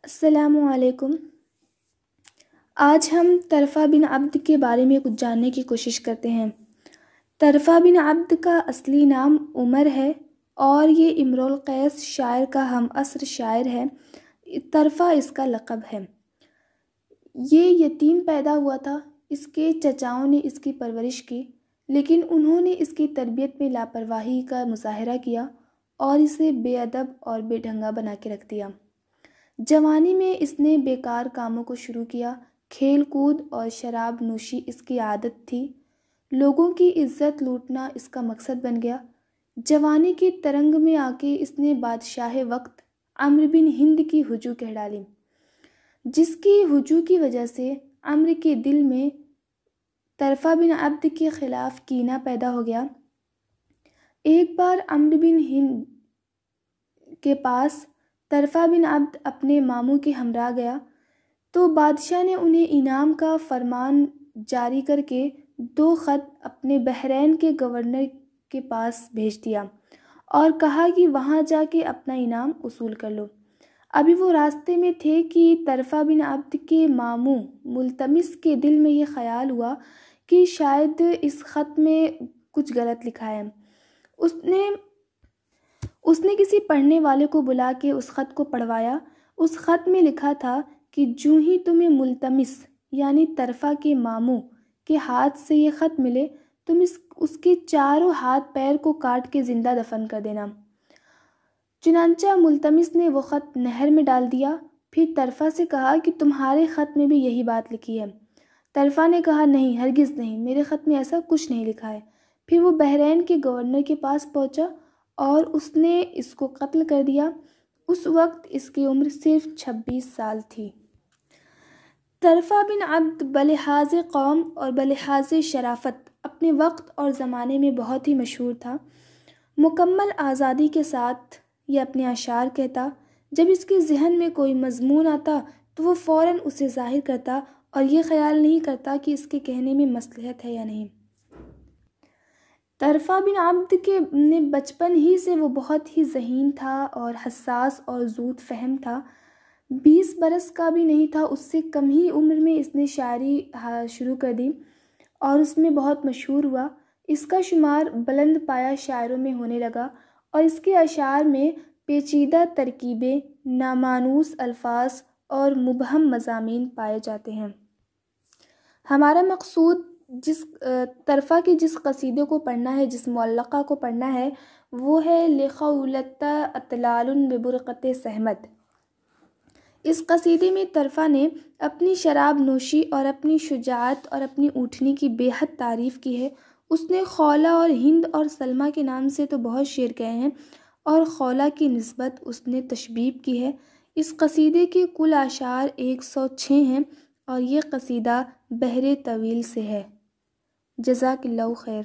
السلام علیکم۔ آج ہم طرفہ بن عبد کے بارے میں کچھ جاننے کی کوشش کرتے ہیں۔ طرفہ بن عبد کا اصلی نام عمر ہے اور یہ امرؤ القیس شاعر کا ہم عصر شاعر ہے۔ طرفہ اس کا لقب ہے۔ یہ یتیم پیدا ہوا تھا۔ اس کے چچاؤں نے اس کی پرورش کی، لیکن انہوں نے اس کی تربیت میں لاپرواہی کا مظاہرہ کیا اور اسے بے ادب اور بے ڈھنگا بنا کے رکھ دیا۔ جوانی میں اس نے بیکار کاموں کو شروع کیا۔ کھیل کود اور شراب نوشی اس کی عادت تھی۔ لوگوں کی عزت لوٹنا اس کا مقصد بن گیا۔ جوانی کی ترنگ میں آ کے اس نے بادشاہ وقت عمرو بن ہند کی ہجو کہہ ڈالی، جس کی ہجو کی وجہ سے عمرو کے دل میں طرفہ بن عبد کے خلاف کینہ پیدا ہو گیا۔ ایک بار عمرو بن ہند کے پاس طرفہ بن عبد اپنے ماموں کے ہمراہ گیا تو بادشاہ نے انہیں انعام کا فرمان جاری کر کے 2 خط اپنے بحرین کے گورنر کے پاس بھیج دیا اور کہا کہ وہاں جا کے اپنا انعام وصول کر لو۔ ابھی وہ راستے میں تھے کہ طرفہ بن عبد کے ماموں ملتمس کے دل میں یہ خیال ہوا کہ شاید اس خط میں کچھ غلط لکھا ہے۔ اس نے کسی پڑھنے والے کو بلا کے اس خط کو پڑھوایا۔ اس خط میں لکھا تھا کہ جوں ہی تمہیں ملتمس یعنی طرفہ کے ماموں کے ہاتھ سے یہ خط ملے تم اس کے چاروں ہاتھ پیر کو کاٹ کے زندہ دفن کر دینا۔ چنانچہ ملتمس نے وہ خط نہر میں ڈال دیا۔ پھر طرفہ سے کہا کہ تمہارے خط میں بھی یہی بات لکھی ہے۔ طرفہ نے کہا نہیں، ہرگز نہیں، میرے خط میں ایسا کچھ نہیں لکھا ہے۔ پھر وہ بحرین کے گورنر کے پاس پہنچا اور اس نے اس کو قتل کر دیا۔ اس وقت اس کی عمر صرف 26 سال تھی۔ طرفہ بن عبد بلحاظ قوم اور بلحاظ شرافت اپنے وقت اور زمانے میں بہت ہی مشہور تھا۔ مکمل آزادی کے ساتھ یہ اپنے اشعار کہتا۔ جب اس کے ذہن میں کوئی مضمون آتا تو وہ فوراً اسے ظاہر کرتا اور یہ خیال نہیں کرتا کہ اس کے کہنے میں مصلحت ہے یا نہیں۔ طرفہ بن عبد کے بچپن ہی سے وہ بہت ہی ذہین تھا اور حساس اور زود فہم تھا۔ 20 برس کا بھی نہیں تھا، اس سے کم ہی عمر میں اس نے شاعری شروع کر دی اور اس میں بہت مشہور ہوا۔ اس کا شمار بلند پایہ شاعروں میں ہونے لگا اور اس کے اشعار میں پیچیدہ ترکیبیں، نامانوس الفاظ اور مبہم مضامین پائے جاتے ہیں۔ ہمارا مقصود طرفہ کے جس قصیدے کو پڑھنا ہے، جس معلقہ کو پڑھنا ہے، وہ ہے لخولۃ اطلال ببرقۃ سہمت۔ اس قصیدے میں طرفہ نے اپنی شراب نوشی اور اپنی شجاعت اور اپنی اونٹنی کی بے حد تعریف کی ہے۔ اس نے خولہ اور ہند اور سلمیٰ کے نام سے تو بہت شعر کہے ہیں اور خولہ کی نسبت اس نے تشبیب کی ہے۔ اس قصیدے کے کل اشعار 106 ہیں اور یہ قصیدہ بحر طویل سے ہے۔ جزاک اللہ خیر۔